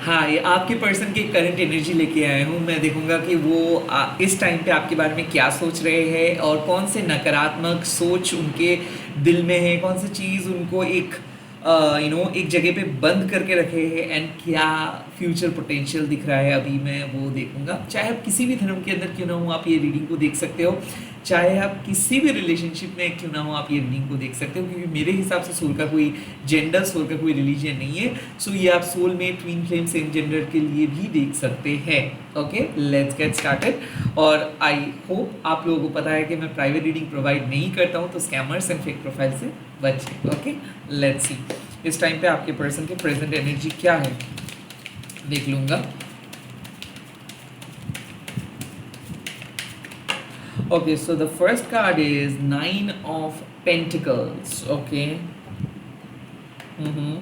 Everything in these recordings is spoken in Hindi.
हाँ, ये आपके पर्सन की करंट एनर्जी लेके आया हूँ। मैं देखूंगा कि वो इस टाइम पे आपके बारे में क्या सोच रहे हैं और कौन से नकारात्मक सोच उनके दिल में है, कौन सी चीज़ उनको एक एक जगह पे बंद करके रखे हैं एंड क्या फ्यूचर पोटेंशियल दिख रहा है। अभी मैं वो देखूंगा। चाहे आप किसी भी धर्म के अंदर क्यों ना हो, आप ये रीडिंग को देख सकते हो। चाहे आप किसी भी रिलेशनशिप में क्यों ना हो, आप ये रीडिंग को देख सकते हो, क्योंकि मेरे हिसाब से सोल का कोई जेंडर, सोल का कोई रिलीजन नहीं है। सो ये आप सोल में ट्विन फ्लेम सेम जेंडर के लिए भी देख सकते हैं। Okay, let's get started. और आई होप आप लोगों को पता है कि मैं प्राइवेट रीडिंग प्रोवाइड नहीं करता हूँ, तो स्कैमर्स एंड फेक प्रोफाइल से बचें। ओके, लेट्स सी इस टाइम पे आपके पर्सन की प्रेजेंट एनर्जी क्या है, देख लूंगा। Okay, so the first card is Nine of Pentacles. Okay. Mm-hmm.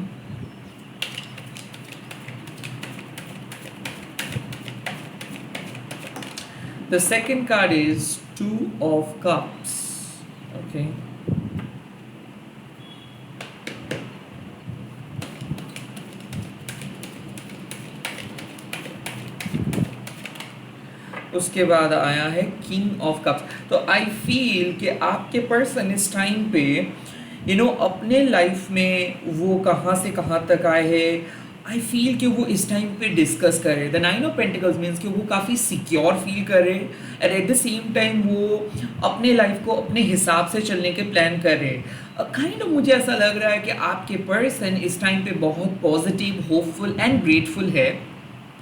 The second card is Two of Cups. Okay. उसके बाद आया है किंग ऑफ कप्स। तो आई फील कि आपके पर्सन इस टाइम पे अपने लाइफ में वो कहाँ से कहाँ तक आए हैं। आई फील कि वो इस टाइम पे डिस्कस कर रहे हैं। The nine of pentacles means कि वो काफ़ी सिक्योर फील कर रहे हैं and at the same time वो अपने लाइफ को अपने हिसाब से चलने के प्लान कर रहे हैं। काइंड ऑफ मुझे ऐसा लग रहा है कि आपके पर्सन इस टाइम पे बहुत पॉजिटिव, होपफुल एंड ग्रेटफुल है।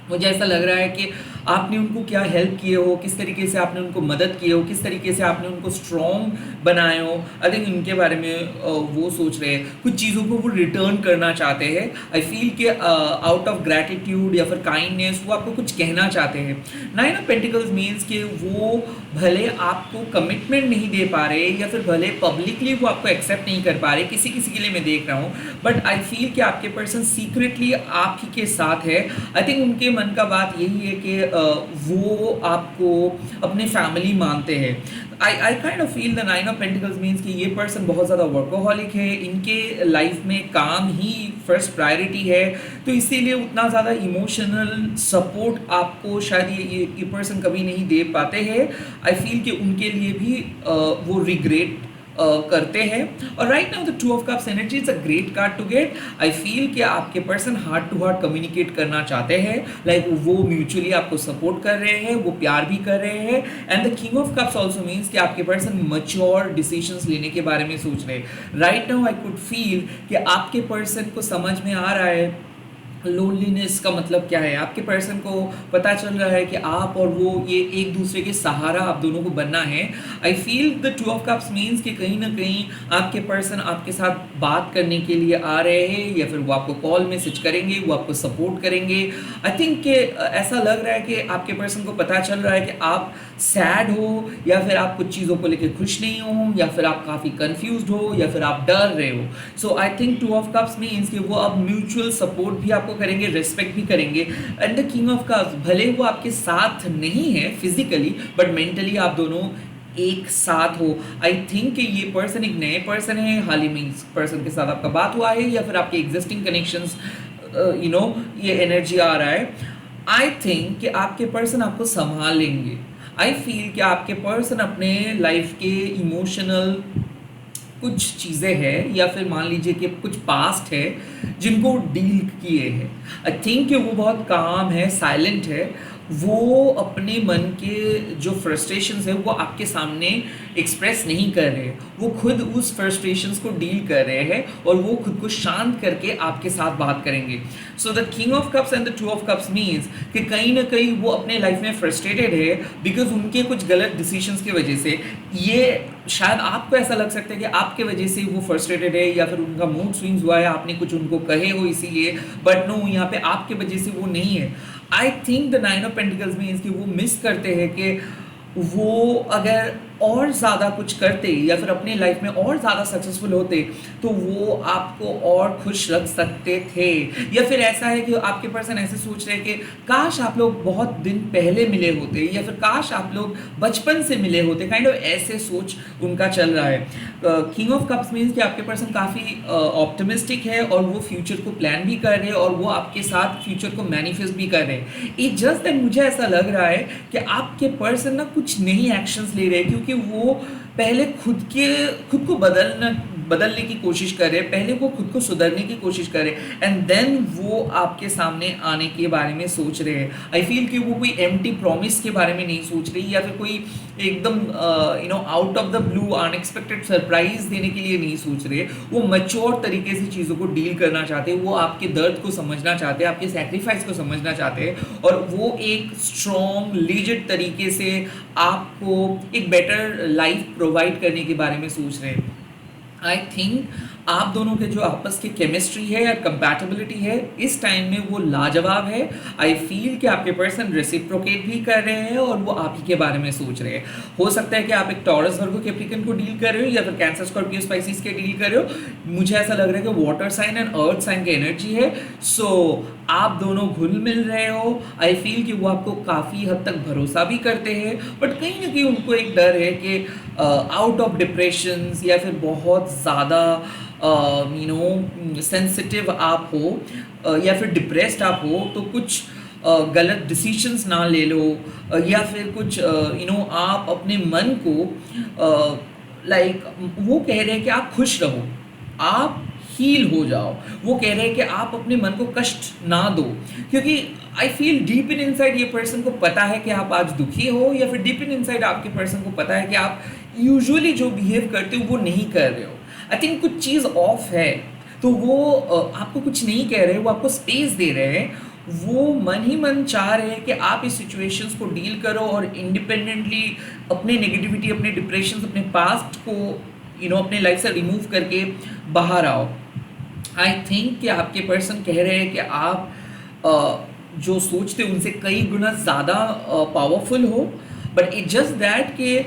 मुझे ऐसा लग रहा है कि आपने उनको क्या हेल्प किए हो, किस तरीके से आपने उनको मदद की हो, किस तरीके से आपने उनको स्ट्रॉन्ग बनाए हो। आई थिंक इनके बारे में वो सोच रहे हैं, कुछ चीज़ों को वो रिटर्न करना चाहते हैं। आई फील कि आउट ऑफ ग्रैटिट्यूड या फिर काइंडनेस वो आपको कुछ कहना चाहते हैं। नाइन ऑफ पेंटिकल्स मीन्स कि वो भले आपको कमिटमेंट नहीं दे पा रहे या फिर भले पब्लिकली वो आपको एक्सेप्ट नहीं कर पा रहे, किसी किसी के लिए मैं देख रहा हूँ, बट आई फील कि आपके पर्सन सीक्रेटली आप ही के साथ है। आई थिंक उनके मन का बात यही है कि वो आपको अपने फैमिली मानते हैं। I kind of feel the nine of pentacles means कि ये पर्सन बहुत ज़्यादा वर्कोहॉलिक है, इनके लाइफ में काम ही फर्स्ट प्रायोरिटी है, तो इसीलिए उतना ज़्यादा इमोशनल सपोर्ट आपको शायद ये पर्सन कभी नहीं दे पाते हैं। आई फील कि उनके लिए भी वो रिग्रेट करते हैं। और right now the two of cups energy is a great card to get. I feel कि आपके person heart to heart communicate करना चाहते हैं, लाइक वो म्यूचुअली आपको सपोर्ट कर रहे हैं, वो प्यार भी कर रहे हैं। And the king of cups also means कि आपके पर्सन मच्योर डिसीजंस लेने के बारे में सोच रहे हैं। Right now I could feel कि आपके पर्सन को समझ में आ रहा है लोनलीनेस का मतलब क्या है। आपके पर्सन को पता चल रहा है कि आप और वो ये एक दूसरे के सहारा आप दोनों को बनना है। I feel the two of cups means कि कहीं ना कहीं आपके पर्सन आपके साथ बात करने के लिए आ रहे हैं या फिर वो आपको कॉल मैसेज करेंगे, वो आपको सपोर्ट करेंगे। आई थिंक कि ऐसा लग रहा है कि आपके पर्सन को पता चल रहा है कि आप सैड हो या फिर आप कुछ चीज़ों को लेकर खुश नहीं हो या फिर आप काफ़ी कंफ्यूज्ड हो या फिर आप डर रहे हो। So I think two of cups means कि वो अब म्यूचुअल सपोर्ट भी आपको करेंगे, रिस्पेक्ट भी करेंगे। And the king of cups भले वो आपके साथ नहीं है फिजिकली, बट मेंटली आप दोनों एक साथ हो। आई थिंक कि ये पर्सन एक नए पर्सन है, हाल ही में इस पर्सन के साथ आपका बात हुआ है या फिर आपके एग्जिस्टिंग कनेक्शंस ये एनर्जी आ रहा है। आई थिंक कि आपके पर्सन आपको संभाल लेंगे। आई फील कि आपके पर्सन अपने लाइफ के इमोशनल कुछ चीज़ें हैं या फिर मान लीजिए कि कुछ पास्ट है जिनको डील किए हैं। आई थिंक कि वो बहुत काम है, साइलेंट है, वो अपने मन के जो फ्रस्ट्रेशंस है वो आपके सामने एक्सप्रेस नहीं कर रहे, वो खुद उस फ्रस्ट्रेशंस को डील कर रहे हैं और वो खुद को शांत करके आपके साथ बात करेंगे। So the king of cups and the two of cups means कि कहीं ना कहीं वो अपने लाइफ में फ्रस्ट्रेटेड है बिकॉज उनके कुछ गलत डिसीजंस की वजह से। ये शायद आपको ऐसा लग सकता है कि आपके वजह से वो फ्रस्ट्रेटेड है या फिर उनका मूड स्विंग्स हुआ है, आपने कुछ उनको कहे हो इसीलिए, बट नो, यहाँ पे आपके वजह से वो नहीं है। I think the nine of pentacles means कि वो मिस करते हैं कि वो अगर और ज़्यादा कुछ करते या फिर अपने लाइफ में और ज़्यादा सक्सेसफुल होते तो वो आपको और खुश रख सकते थे। या फिर ऐसा है कि आपके पर्सन ऐसे सोच रहे हैं कि काश आप लोग बहुत दिन पहले मिले होते या फिर काश आप लोग बचपन से मिले होते, काइंड ऑफ ऐसे सोच उनका चल रहा है। किंग ऑफ कप्स मीन्स कि आपके पर्सन काफ़ी ऑप्टिमिस्टिक है और वो फ्यूचर को प्लान भी कर रहे हैं और वो आपके साथ फ्यूचर को मैनिफेस्ट भी कर रहे हैं। इट जस्ट दैट मुझे ऐसा लग रहा है कि आपके पर्सन ना कुछ नई एक्शंस ले रहे हैं, क्योंकि वो पहले खुद को बदलने की कोशिश कर रहे हैं, पहले वो खुद को सुधरने की कोशिश कर रहे हैं एंड देन वो आपके सामने आने के बारे में सोच रहे हैं। आई फील कि वो कोई एम्प्टी प्रॉमिस के बारे में नहीं सोच रही या फिर कोई एकदम out of the blue unexpected surprise देने के लिए नहीं सोच रहे। वो मैच्योर तरीके से चीज़ों को डील करना चाहते हैं, वो आपके दर्द को समझना चाहते हैं, आपके सेक्रीफाइस को समझना चाहते हैं और वो एक स्ट्रॉन्ग लीजिट तरीके से आपको एक बेटर लाइफ प्रोवाइड करने के बारे में सोच रहे हैं। आई थिंक आप दोनों के जो आपस की केमिस्ट्री है या कंपैटिबिलिटी है इस टाइम में वो लाजवाब है। आई फील कि आपके पर्सन रेसिप्रोकेट भी कर रहे हैं और वो आप ही के बारे में सोच रहे हैं। हो सकता है कि आप एक टॉरस वर्गो कैप्रिकन को डील कर रहे हो या फिर कैंसर स्कॉर्पियो स्पाइसिस के डील कर रहे हो। मुझे ऐसा लग रहा है कि water sign and earth sign की एनर्जी है, सो आप दोनों घुल मिल रहे हो। आई फील कि वो आपको काफ़ी हद तक भरोसा भी करते हैं, बट कहीं ना कहीं उनको एक डर है कि आउट ऑफ डिप्रेशन या फिर बहुत ज़्यादा सेंसिटिव आप हो या फिर डिप्रेस्ड आप हो तो कुछ गलत डिसीजंस ना ले लो या फिर कुछ आप अपने मन को वो कह रहे हैं कि आप खुश रहो, आप हील हो जाओ। वो कह रहे हैं कि आप अपने मन को कष्ट ना दो, क्योंकि I feel deep in inside ये पर्सन को पता है कि आप आज दुखी हो या फिर डीप इन इनसाइड आपके पर्सन को पता है कि आप यूजुअली जो बिहेव करते हो वो नहीं कर रहे हो। आई थिंक कुछ चीज़ ऑफ है, तो वो आपको कुछ नहीं कह रहे, वो आपको स्पेस दे रहे हैं। वो मन ही मन चाह रहे हैं कि आप इस सिचुएशंस को डील करो और इंडिपेंडेंटली अपने नेगेटिविटी, अपने डिप्रेशन, अपने पास्ट को अपने लाइफ से रिमूव करके बाहर आओ। आई थिंक कि आपके पर्सन कह रहे हैं कि आप जो सोचते हो उनसे कई गुना ज़्यादा पावरफुल हो, बट इट जस्ट दैट कि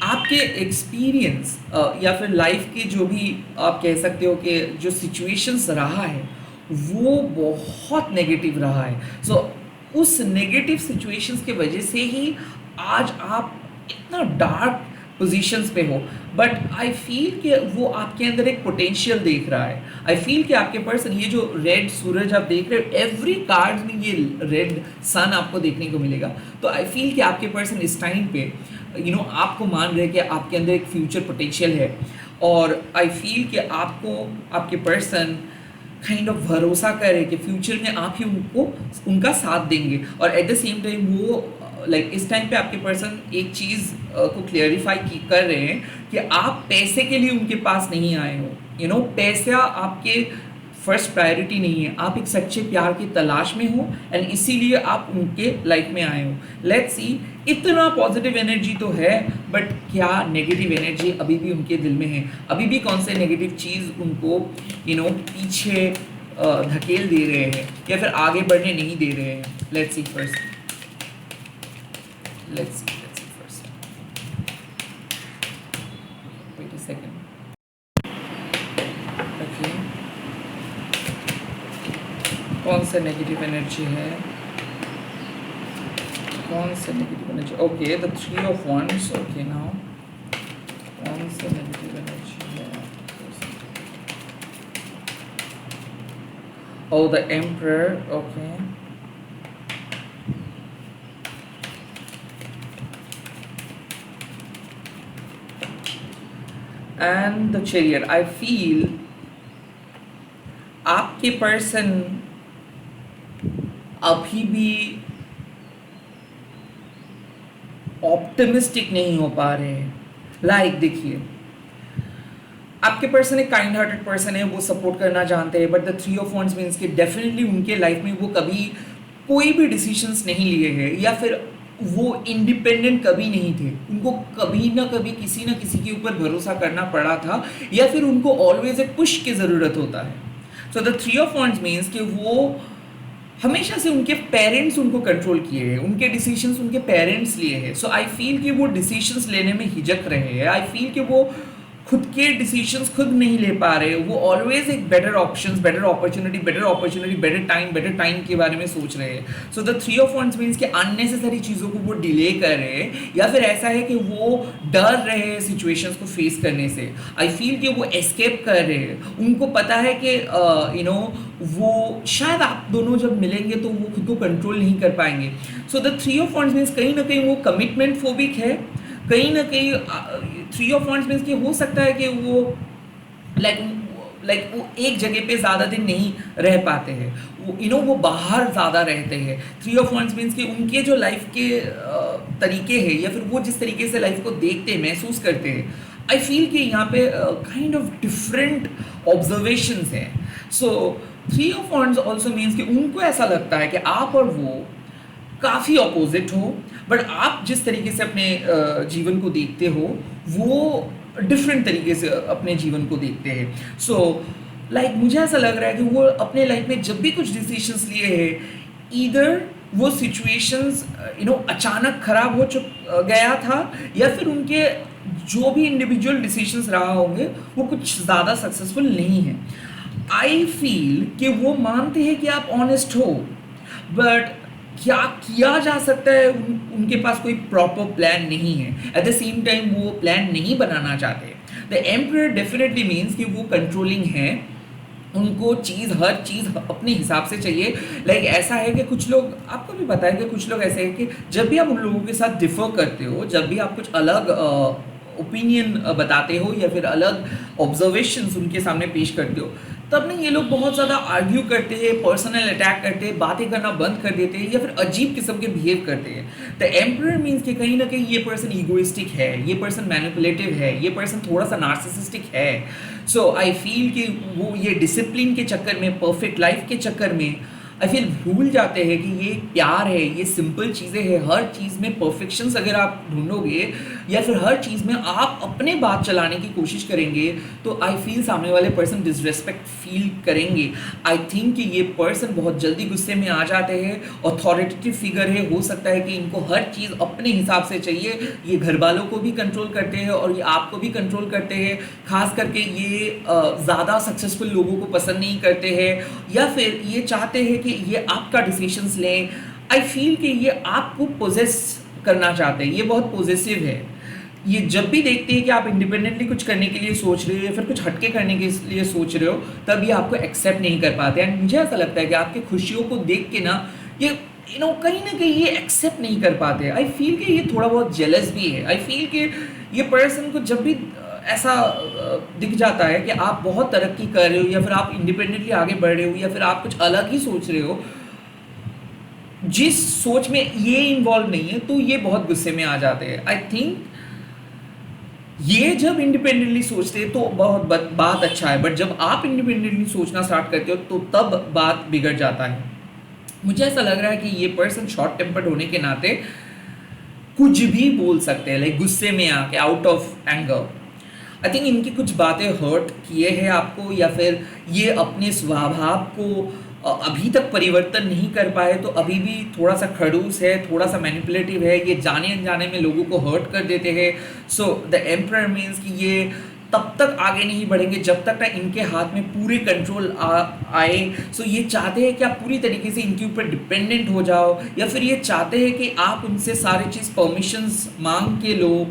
आपके एक्सपीरियंस या फिर लाइफ के जो भी आप कह सकते हो कि जो सिचुएशंस रहा है वो बहुत नेगेटिव रहा है। सो उस नेगेटिव सिचुएशंस के वजह से ही आज आप इतना डार्क पोजीशंस पे हो, बट आई फील कि वो आपके अंदर एक पोटेंशियल देख रहा है। आई फील कि आपके पर्सन ये जो रेड सूरज आप देख रहे हो, एवरी कार्ड में ये रेड सन आपको देखने को मिलेगा। तो आई फील कि आपके पर्सन इस टाइम पे आपको मान रहे कि आपके अंदर एक फ्यूचर पोटेंशियल है और आई फील कि आपको आपके पर्सन काइंड ऑफ भरोसा करे कि फ्यूचर में आप ही उनका साथ देंगे। और एट द सेम टाइम वो इस टाइम पे आपके पर्सन एक चीज़ को क्लियरिफाई कर रहे हैं कि आप पैसे के लिए उनके पास नहीं आए हो। पैसा आपके फर्स्ट प्रायोरिटी नहीं है, आप एक सच्चे प्यार की तलाश में हो एंड इसीलिए आप उनके लाइफ में आए हो। लेट्स सी, इतना पॉजिटिव एनर्जी तो है, बट क्या नेगेटिव एनर्जी अभी भी उनके दिल में है? अभी भी कौन से नेगेटिव चीज़ उनको पीछे धकेल दे रहे हैं या फिर आगे बढ़ने नहीं दे रहे हैं? Let's see first, let's see first. Wait a second. Okay. कौन सा नेगेटिव एनर्जी है? कौन सा negative energy? Okay, the 3 of Wands. Okay, now कौन सा नेगेटिव एनर्जी है? Oh, the Emperor. Okay. And the chariot. I feel आपके पर्सन अभी भी ऑप्टिमिस्टिक नहीं हो पा रहे हैं। देखिए, आपके पर्सन एक काइंड हार्टेड पर्सन है, वो सपोर्ट करना जानते हैं, but the 3 of Wands means कि डेफिनेटली उनके लाइफ में वो कभी कोई भी डिसीजंस नहीं लिए हैं या फिर वो इंडिपेंडेंट कभी नहीं थे। उनको कभी ना कभी किसी ना किसी के ऊपर भरोसा करना पड़ा था या फिर उनको ऑलवेज एक पुश की ज़रूरत होता है। So the 3 of Wands means कि वो हमेशा से उनके पेरेंट्स उनको कंट्रोल किए हैं, उनके डिसीजंस उनके पेरेंट्स लिए हैं। सो आई फील कि वो डिसीजंस लेने में हिचक रहे हैं। आई फील कि वो खुद के डिसीजंस खुद नहीं ले पा रहे। वो ऑलवेज एक बेटर ऑप्शंस, बेटर टाइम के बारे में सोच रहे हैं। So the three of wands means कि अननेसेसरी चीज़ों को वो डिले कर रहे हैं, या फिर ऐसा है कि वो डर रहे हैं सिचुएशंस को फेस करने से। आई फील कि वो एस्केप कर रहे हैं। उनको पता है कि वो शायद आप दोनों जब मिलेंगे तो वो खुद को कंट्रोल नहीं कर पाएंगे। So the three of wands means कहीं ना कहीं वो कमिटमेंट फोबिक है। कहीं ना कहीं थ्री ऑफ वंस मीन्स कि हो सकता है कि वो लाइक वो एक जगह पे ज़्यादा दिन नहीं रह पाते हैं। वो वो बाहर ज़्यादा रहते हैं। थ्री ऑफ वंस मीन्स कि उनके जो लाइफ के तरीके हैं, या फिर वो जिस तरीके से लाइफ को देखते हैं, महसूस करते हैं, आई फील कि यहाँ पे काइंड ऑफ डिफरेंट ऑब्जर्वेशंस हैं। So three of once also means कि उनको ऐसा लगता है कि आप और वो काफ़ी अपोजिट हो, बट आप जिस तरीके से अपने जीवन को देखते हो वो डिफरेंट तरीके से अपने जीवन को देखते हैं। सो मुझे ऐसा लग रहा है कि वो अपने लाइफ में जब भी कुछ डिसीजंस लिए हैं, ईदर वो सिचुएशंस अचानक खराब हो गया था, या फिर उनके जो भी इंडिविजुअल डिसीजंस रहा होंगे वो कुछ ज़्यादा सक्सेसफुल नहीं है। आई फील कि वो मानते हैं कि आप ऑनेस्ट हो, बट क्या किया जा सकता है उनके पास कोई प्रॉपर प्लान नहीं है। एट द सेम टाइम वो प्लान नहीं बनाना चाहते। द एम्परर डेफिनेटली मीन्स कि वो कंट्रोलिंग है। उनको हर चीज़ अपने हिसाब से चाहिए। ऐसा है कि कुछ लोग, आपको भी पता है कि कुछ लोग ऐसे हैं कि जब भी आप उन लोगों के साथ डिफर करते हो, जब भी आप कुछ अलग ओपिनियन बताते हो या फिर अलग ऑब्जर्वेशंस उनके सामने पेश करते हो, तब ना ये लोग बहुत ज़्यादा आर्ग्यू करते हैं, पर्सनल अटैक करते हैं, बातें करना बंद कर देते हैं, या फिर अजीब किस्म के बिहेव करते हैं। द एम्परर मीन्स कि कहीं ना कहीं ये पर्सन ईगोइस्टिक है, ये पर्सन मैनिपुलेटिव है, ये पर्सन थोड़ा सा नार्सिसिस्टिक है। सो आई फील कि वो ये डिसिप्लिन के चक्कर में, परफेक्ट लाइफ के चक्कर में आई फील भूल जाते हैं कि ये प्यार है, ये सिंपल चीज़ें हैं। हर चीज़ में परफेक्शंस अगर आप ढूंढोगे, या फिर हर चीज़ में आप अपने बात चलाने की कोशिश करेंगे, तो आई फील सामने वाले पर्सन डिसरेस्पेक्ट फील करेंगे। आई थिंक कि ये पर्सन बहुत जल्दी गुस्से में आ जाते हैं। अथॉरिटेटिव फिगर है, हो सकता है कि इनको हर चीज़ अपने हिसाब से चाहिए। ये घर वालों को भी कंट्रोल करते हैं और ये आपको भी कंट्रोल करते हैं। खास करके ये ज़्यादा सक्सेसफुल लोगों को पसंद नहीं करते हैं, या फिर ये चाहते हैं कि ये आपका डिसीजंस लें। आई फील कि ये आपको पोजेस करना चाहते हैं। ये बहुत पोजेसिव है। ये जब भी देखते हैं कि आप इंडिपेंडेंटली कुछ करने के लिए सोच रहे हो या फिर कुछ हटके करने के लिए सोच रहे हो, तब ये आपको एक्सेप्ट नहीं कर पाते। एंड मुझे ऐसा लगता है कि आपकी खुशियों को देख के ना ये कहीं ना कहीं ये एक्सेप्ट नहीं कर पाते। आई फील कि ये थोड़ा बहुत जेलस भी है। आई फील कि ये पर्सन को जब भी ऐसा दिख जाता है कि आप बहुत तरक्की कर रहे हो, या फिर आप इंडिपेंडेंटली आगे बढ़ रहे हो, या फिर आप कुछ अलग ही सोच रहे हो जिस सोच में ये इन्वॉल्व नहीं है, तो ये बहुत गुस्से में आ जाते हैं। आई थिंक ये जब इंडिपेंडेंटली सोचते हैं तो बहुत बात अच्छा है, बट जब आप इंडिपेंडेंटली सोचना स्टार्ट करते हो तो तब बात बिगड़ जाता है। मुझे ऐसा लग रहा है कि ये पर्सन शॉर्ट टेम्पर्ड होने के नाते कुछ भी बोल सकते हैं, गुस्से में आके, out of anger. I think इनकी कुछ बातें हर्ट किए हैं आपको, या फिर ये अपने स्वभाव को अभी तक परिवर्तन नहीं कर पाए, तो अभी भी थोड़ा सा खड़ूस है, थोड़ा सा मैनिपुलेटिव है। ये जाने अनजाने में लोगों को हर्ट कर देते हैं। सो द एम्परर मीन्स कि ये तब तक आगे नहीं बढ़ेंगे जब तक ना इनके हाथ में पूरे कंट्रोल आए। सो ये चाहते हैं कि आप पूरी तरीके से इनके ऊपर डिपेंडेंट हो जाओ, या फिर ये चाहते हैं कि आप उनसे सारी चीज़ परमिशंस मांग के लो।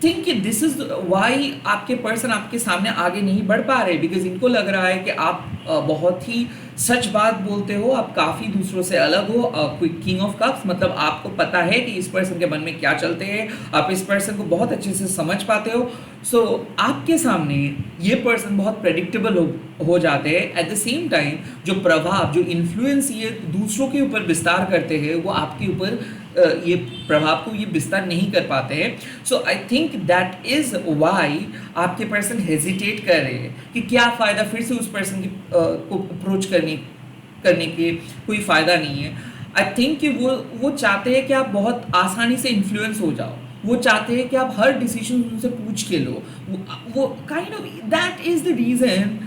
थिंक कि दिस इज वाई आपके पर्सन आपके सामने आगे नहीं बढ़ पा रहे, बिकॉज इनको लग रहा है कि आप बहुत ही सच बात बोलते हो, आप काफ़ी दूसरों से अलग हो। क्विक किंग ऑफ कप्स मतलब आपको पता है कि इस पर्सन के मन में क्या चलते हैं, आप इस पर्सन को बहुत अच्छे से समझ पाते हो। सो आपके सामने ये पर्सन बहुत प्रेडिक्टेबल हो जाते हैं। एट द सेम टाइम जो प्रभाव, जो इन्फ्लुएंस ये दूसरों के ऊपर विस्तार करते हैं, वो आपके ऊपर ये प्रभाव को ये विस्तार नहीं कर पाते हैं। So I think that is why आपके पर्सन हेजिटेट कर रहे हैं कि क्या फ़ायदा फिर से उस पर्सन को अप्रोच करने के, कोई फ़ायदा नहीं है। आई थिंक कि वो चाहते हैं कि आप बहुत आसानी से इन्फ्लुएंस हो जाओ। वो चाहते हैं कि आप हर डिसीजन उनसे पूछ के लो। वो kind of that is the reason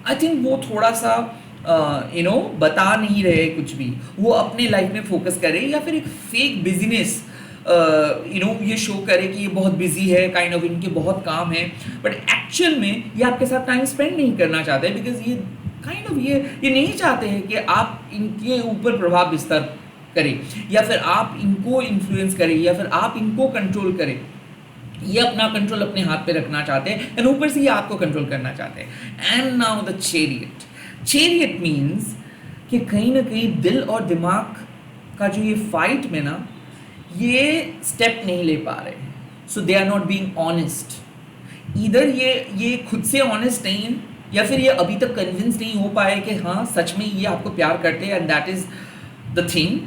I think वो थोड़ा सा बता नहीं रहे कुछ भी, वो अपने लाइफ में फोकस करे, या फिर एक फेक बिजनेस ये शो करे कि ये बहुत बिजी है, काइंड ऑफ इनके बहुत काम है, बट एक्चुअल में ये आपके साथ टाइम स्पेंड नहीं करना चाहते, बिकॉज ये काइंड ऑफ ये नहीं चाहते हैं कि आप इनके ऊपर प्रभाव विस्तार करें, या फिर आप इनको इन्फ्लुएंस करें, या फिर आप इनको कंट्रोल करें। ये अपना कंट्रोल अपने हाथ पे रखना चाहते हैं, एंड ऊपर से ये आपको कंट्रोल करना चाहते हैं। And now the chariot means कि कहीं ना कहीं दिल और दिमाग का जो ये फाइट में ना, ये स्टेप नहीं ले पा रहे, so they are not being honest. इधर ये खुद से ऑनेस्ट नहीं है, या फिर ये अभी तक कन्विंस नहीं हो पाए कि हाँ सच में ये आपको प्यार करते हैं, and that is the thing,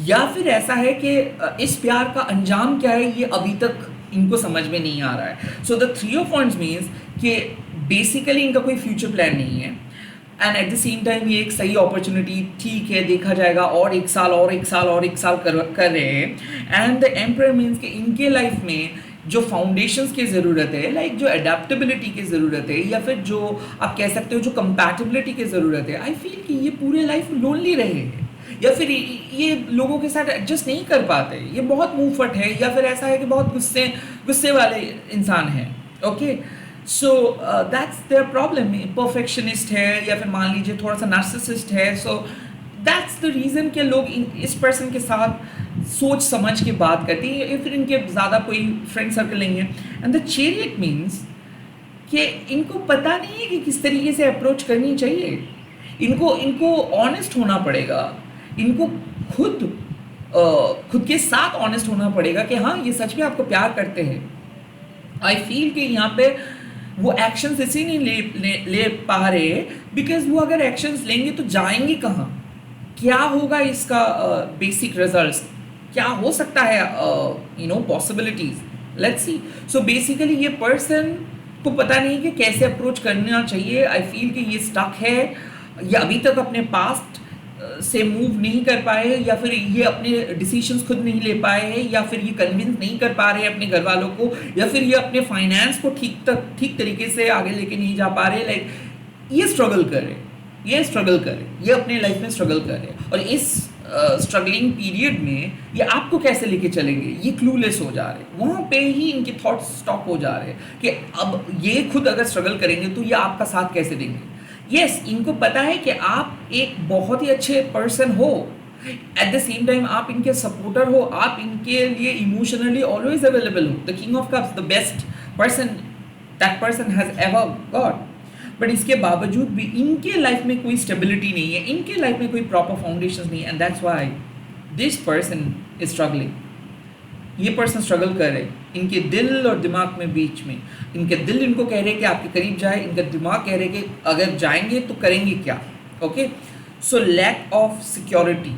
या फिर ऐसा है कि इस प्यार का अंजाम क्या है ये अभी तक इनको समझ में नहीं आ रहा है। So the 3 of wands means कि बेसिकली इनका कोई फ्यूचर प्लान नहीं है, and at the same time ये एक सही अपॉर्चुनिटी, ठीक है देखा जाएगा, और एक साल कर रहे हैं। एंड द एम्परर मीन्स कि इनके लाइफ में जो फाउंडेशंस की ज़रूरत है, लाइक जो अडेप्टेबिलिटी की ज़रूरत है, या फिर जो आप कह सकते हो जो कंपैटिबिलिटी की ज़रूरत है, आई फील कि ये पूरे लाइफ लोनली रहे हैं, या फिर ये लोगों के साथ एडजस्ट नहीं कर पाते, ये बहुत मुंहफट है, या फिर ऐसा है कि बहुत गुस्से वाले इंसान हैं। Okay, so that's their problem. Perfectionist है, या फिर मान लीजिए थोड़ा सा नार्सिसिस्ट है, सो दैट्स द रीज़न कि लोग इस पर्सन के साथ सोच समझ के बात करते हैं, या फिर इनके ज़्यादा कोई फ्रेंड सर्कल नहीं है। एंड द चेरियट मीन्स कि इनको पता नहीं है कि किस तरीके से अप्रोच करनी चाहिए, इनको ऑनेस्ट होना पड़ेगा, इनको खुद के साथ ऑनेस्ट होना पड़ेगा कि हाँ ये सच में आपको प्यार करते हैं। आई फील कि यहाँ पे वो एक्शंस इसी नहीं ले पा रहे, बिकॉज वो अगर एक्शंस लेंगे तो जाएंगे कहाँ, क्या होगा इसका बेसिक रिजल्ट्स, क्या हो सकता है possibilities, let's see. So basically ये पर्सन को पता नहीं कि कैसे अप्रोच करना चाहिए। आई फील कि ये स्टक है, या अभी तक अपने पास्ट से मूव नहीं कर पाए, या फिर ये अपने डिसीजंस खुद नहीं ले पाए हैं, या फिर ये कन्विंस नहीं कर पा रहे हैं अपने घर वालों को, या फिर ये अपने फाइनेंस को ठीक तरीके से आगे लेके नहीं जा पा रहे। लाइक ये स्ट्रगल करे, ये अपने लाइफ में स्ट्रगल करे, और इस स्ट्रगलिंग पीरियड में ये आपको कैसे लेके चलेंगे, ये क्लूलेस हो जा रहे, वहाँ पे ही इनके थॉट्स स्टॉप हो जा रहे हैं कि अब ये खुद अगर स्ट्रगल करेंगे तो ये आपका साथ कैसे देंगे। यस, इनको पता है कि आप एक बहुत ही अच्छे पर्सन हो, एट द सेम टाइम आप इनके सपोर्टर हो, आप इनके लिए इमोशनली ऑलवेज अवेलेबल हो, the king of cups, the best person that person has ever got. But इसके बावजूद भी इनके लाइफ में कोई स्टेबिलिटी नहीं है, इनके लाइफ में कोई प्रॉपर फाउंडेशन नहीं है, and that's why this person is struggling. ये पर्सन स्ट्रगल कर रहे हैं इनके दिल और दिमाग में बीच में। इनके दिल इनको कह रहे हैं कि आपके करीब जाए, इनका दिमाग कह रहे हैं कि अगर जाएंगे तो करेंगे क्या। Okay, so lack of security.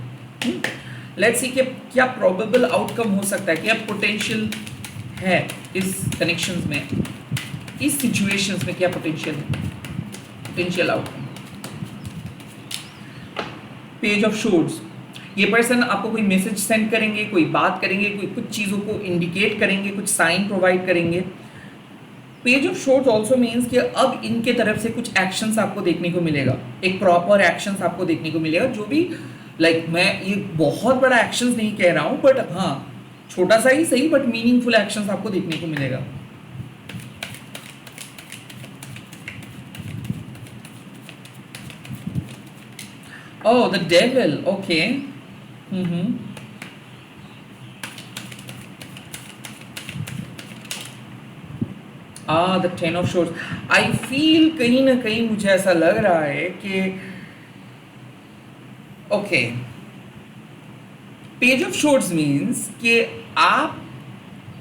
Let's see कि क्या प्रोबेबल आउटकम हो सकता है, क्या पोटेंशियल है इस कनेक्शंस में, इस सिचुएशंस में क्या पोटेंशियल है, पोटेंशियल आउटकम। पेज ऑफ शोर्ड्स, ये पर्सन आपको कोई मैसेज सेंड करेंगे, कोई बात करेंगे, कोई कुछ चीज़ों को इंडिकेट करेंगे, कुछ साइन प्रोवाइड करेंगे। पेज ऑफ शोर्ड्स ऑल्सो मीन्स कि अब इनके तरफ से कुछ एक्शंस आपको देखने को मिलेगा, एक प्रॉपर एक्शंस आपको देखने को मिलेगा, जो भी लाइक मैं ये बहुत बड़ा एक्शंस नहीं कह रहा हूँ, बट हाँ छोटा सा ही सही, बट मीनिंगफुल एक्शंस आपको देखने को मिलेगा। Oh, the devil. Okay. The Ten of Swords. I feel कहीं ना कहीं मुझे ऐसा लग रहा है कि okay, Page of Swords means कि आप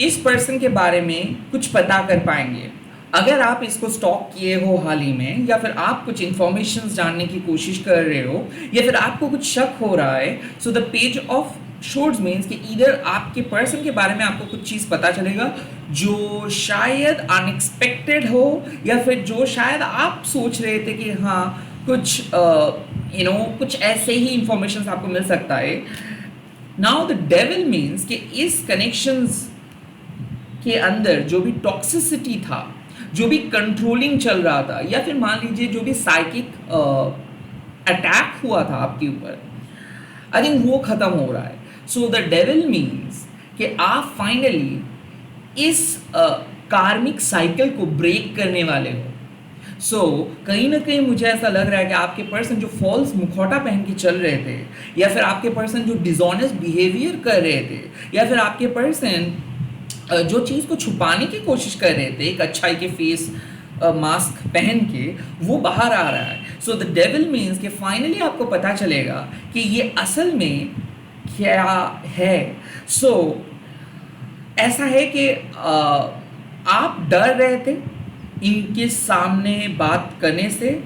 इस पर्सन के बारे में कुछ पता कर पाएंगे अगर आप इसको स्टॉक किए हो हाल ही में, या फिर आप कुछ इंफॉर्मेशन जानने की कोशिश कर रहे हो, या फिर आपको कुछ शक हो रहा है। So the page of shorts means कि इधर आपके पर्सन के बारे में आपको कुछ चीज़ पता चलेगा जो शायद अनएक्सपेक्टेड हो, या फिर जो शायद आप सोच रहे थे कि हाँ कुछ कुछ ऐसे ही इंफॉर्मेशन आपको मिल सकता है। नाउ द डेविल मीन्स कि इस कनेक्शंस के अंदर जो भी टॉक्सिसिटी था, जो भी कंट्रोलिंग चल रहा था, या फिर मान लीजिए जो भी साइकिक अटैक हुआ था आपके ऊपर, आई थिंक वो खत्म हो रहा है. सो द डेविल मीन्स कि आप फाइनली इस कार्मिक साइकिल को ब्रेक करने वाले हो. सो कहीं ना कहीं मुझे ऐसा लग रहा है कि आपके पर्सन जो फॉल्स मुखौटा पहन के चल रहे थे, या फिर आपके पर्सन जो डिसऑनेस्ट बिहेवियर कर रहे थे, या फिर आपके पर्सन जो चीज़ को छुपाने की कोशिश कर रहे थे एक अच्छाई के फेस मास्क पहन के, वो बाहर आ रहा है. सो द डेविल मीन्स कि फाइनली आपको पता चलेगा कि ये असल में क्या है. सो ऐसा है कि आप डर रहे थे इनके सामने बात करने से,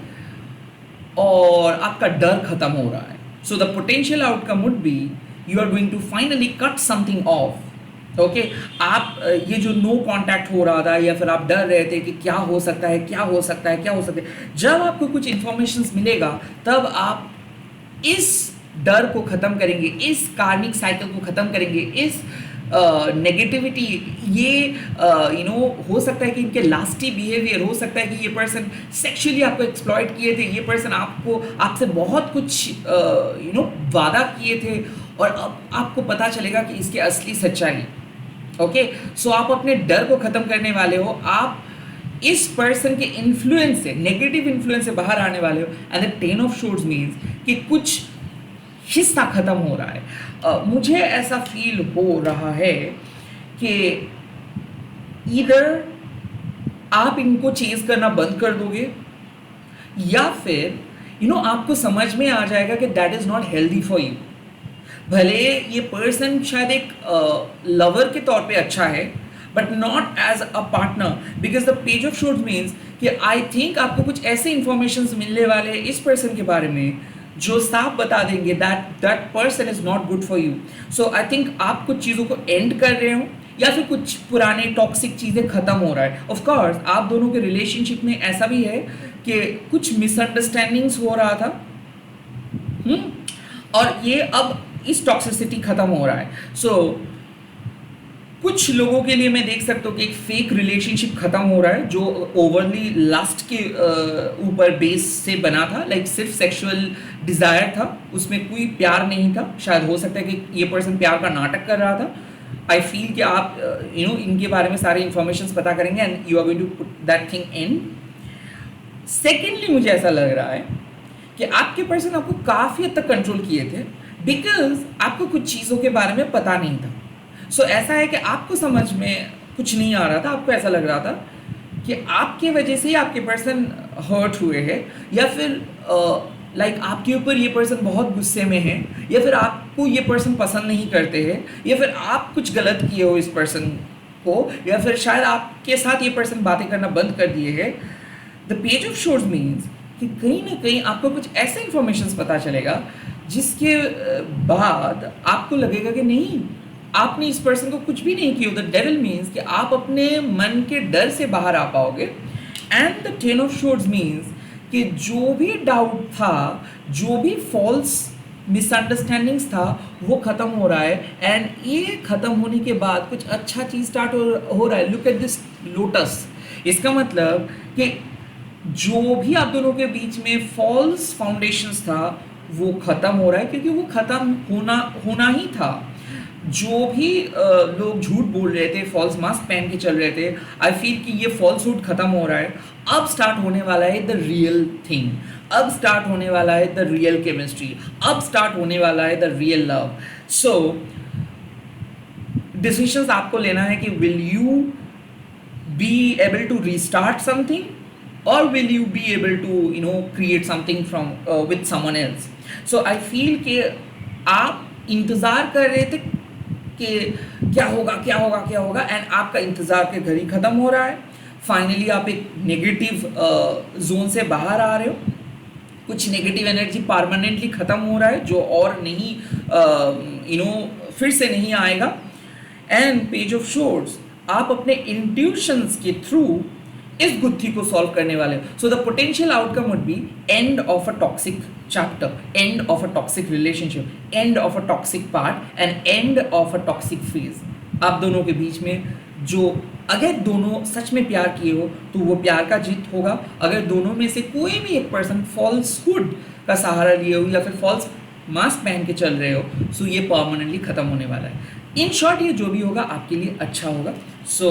और आपका डर खत्म हो रहा है. So the potential outcome would be you are going to finally cut something off. Okay, आप ये जो नो कांटेक्ट हो रहा था, या फिर आप डर रहे थे कि क्या हो सकता है, क्या हो सकता है, क्या हो सकता है, जब आपको कुछ इंफॉर्मेशन मिलेगा तब आप इस डर को ख़त्म करेंगे, इस कार्मिक साइकिल को ख़त्म करेंगे, इस नेगेटिविटी, ये हो सकता है कि इनके लास्टी बिहेवियर, हो सकता है कि ये पर्सन सेक्सुअली आपको एक्सप्लॉइट किए थे, ये पर्सन आपसे बहुत कुछ वादा किए थे, और अब आपको पता चलेगा कि इसकी असली सच्चाई. ओके, सो आप अपने डर को ख़त्म करने वाले हो, आप इस पर्सन के इन्फ्लुएंस से, नेगेटिव इन्फ्लुएंस से बाहर आने वाले हो. And the 10 of shorts means कि कुछ हिस्सा ख़त्म हो रहा है. मुझे ऐसा फील हो रहा है कि इधर आप इनको चेज करना बंद कर दोगे, या फिर आपको समझ में आ जाएगा कि that is not healthy for you. भले ये पर्सन शायद एक लवर के तौर पे अच्छा है, but not as a partner, because the page of shorts means कि आई थिंक आपको कुछ ऐसे इंफॉर्मेशन मिलने वाले हैं इस पर्सन के बारे में जो साफ बता देंगे that person is not good for you. So I think आप कुछ चीज़ों को एंड कर रहे हो, या फिर कुछ पुराने टॉक्सिक चीज़ें ख़त्म हो रहा है. ऑफ कोर्स आप दोनों के रिलेशनशिप में ऐसा भी है कि कुछ मिसअंडरस्टैंडिंग्स हो रहा था, और ये अब इस टॉक्सिसिटी ख़त्म हो रहा है. सो कुछ लोगों के लिए मैं देख सकता हूँ कि एक फेक रिलेशनशिप ख़त्म हो रहा है जो ओवरली लास्ट के ऊपर बेस से बना था, लाइक सिर्फ सेक्सुअल डिज़ायर था, उसमें कोई प्यार नहीं था. शायद हो सकता है कि ये पर्सन प्यार का नाटक कर रहा था. आई फील कि आप इनके बारे में सारे इन्फॉर्मेशन पता करेंगे and you are going to put that thing in. Secondly मुझे ऐसा लग रहा है कि आपके पर्सन आपको काफ़ी हद तक कंट्रोल किए थे, बिकॉज आपको कुछ चीज़ों के बारे में पता नहीं था. सो ऐसा है कि आपको समझ में कुछ नहीं आ रहा था, आपको ऐसा लग रहा था कि आपके वजह से ही आपके पर्सन हर्ट हुए हैं, या फिर लाइक आपके ऊपर ये पर्सन बहुत गुस्से में है, या फिर आपको ये पर्सन पसंद नहीं करते हैं, या फिर आप कुछ गलत किए हो इस पर्सन को, या फिर शायद आपके साथ ये पर्सन बातें करना बंद कर दिए है. The page of shores means कि कहीं ना कहीं आपको कुछ ऐसे इंफॉर्मेशन पता चलेगा जिसके बाद आपको लगेगा कि नहीं, आपने इस पर्सन को कुछ भी नहीं किया. द डेविल मीन्स कि आप अपने मन के डर से बाहर आ पाओगे. And the 10 of shorts means कि जो भी डाउट था, जो भी फॉल्स मिसअंडरस्टैंडिंग्स था, वो ख़त्म हो रहा है. एंड ये ख़त्म होने के बाद कुछ अच्छा चीज़ स्टार्ट हो रहा है. Look at this lotus. इसका मतलब कि जो भी आप दोनों के बीच में फॉल्स फाउंडेशंस था वो ख़त्म हो रहा है, क्योंकि वो ख़त्म होना ही था. जो भी लोग झूठ बोल रहे थे, फॉल्स मास्क पहन के चल रहे थे, आई फील कि ये फॉल्सहुड ख़त्म हो रहा है. अब स्टार्ट होने वाला है द रियल थिंग, अब स्टार्ट होने वाला है द रियल केमिस्ट्री, अब स्टार्ट होने वाला है the real love. So decisions आपको लेना है कि will you be able to restart something, or will you be able to create something from with someone else. So I feel कि आप इंतज़ार कर रहे थे कि क्या होगा, एंड आपका इंतज़ार के घर ही ख़त्म हो रहा है. फाइनली आप एक नेगेटिव जोन से बाहर आ रहे हो. कुछ नेगेटिव एनर्जी परमानेंटली ख़त्म हो रहा है जो और नहीं फिर से नहीं आएगा. एंड पेज ऑफ शोर्ड्स, आप अपने इंट्यूशंस के थ्रू इस गुत्थी को सॉल्व करने वाले हो. सो the potential outcome would B end of a toxic chapter, end of a toxic relationship, end of a toxic part, and end of a toxic phase. आप दोनों के बीच में जो अगर दोनों सच में प्यार किए हो तो वो प्यार का जीत होगा। अगर दोनों में से कोई भी एक पर्सन फॉल्सहुड का सहारा लिए हो या फिर फॉल्स मास्क पहन के चल रहे हो, सो ये परमानेंटली ख़त्म होने वाला है। इन शॉर्ट ये जो भी होगा आपके लिए अच्छा होगा। सो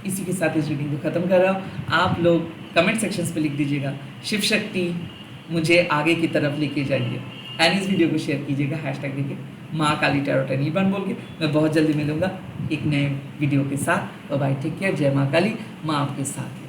इसी के साथ इस रीडिंग को ख़त्म कर रहा हूँ। आप लोग कमेंट सेक्शंस पे लिख दीजिएगा शिव शक्ति मुझे आगे की तरफ लेके जाइए, एंड इस वीडियो को शेयर कीजिएगा हैशटैग देके माँ काली टैरोट एंड ईबान बोल के। मैं बहुत जल्दी मिलूंगा एक नए वीडियो के साथ। बाय, टेक केयर, जय माँ काली, माँ आपके साथ है।